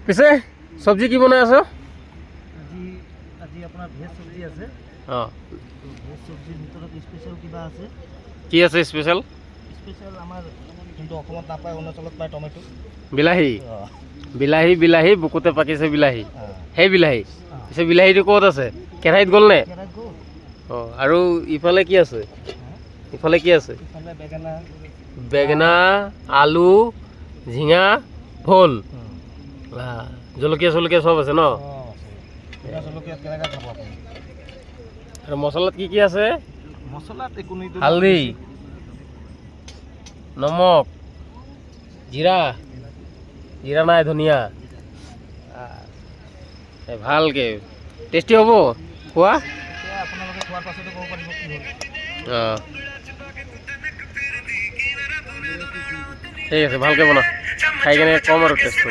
পিছে চব্জি কি বনাই আছ? আজি আপোনাৰ ভেজ চব্জি আছে। ভেজ চব্জিৰ ভিতৰত স্পেচিয়েল কিবা আছে। কি আছে স্পেচিয়েল? স্পেচিয়েল আমাৰ কিন্তু অসমত নাপায়, অৰুণাচলত পায় টমেটো। বিলাহী বিলাহী বিলাহী বুকুতে পাকিছে বিলাহী, সেই বিলাহী। পিছে বিলাহীটো ক'ত আছে? কেৰাহীত গ'ল নে? আৰু ইফালে কি আছে? ইফালে কি আছে? বেঙেনা, আলু, ঝিঙা, ভোল, জলকীয়া চলকীয়া চব আছে ন? আৰু মছলাত কি কি আছে? মছলাত হালধি, নমক, জিৰা, জিৰা নাই, ধনিয়া। ভালকে টেষ্টি হ'ব খোৱা। আপোনালোকে খোৱাৰ পাছতে ক'ব পাৰিব কি হ'ল। ঠিক আছে, ভালকে বনা, খাই কেনে কম আৰু টেষ্ট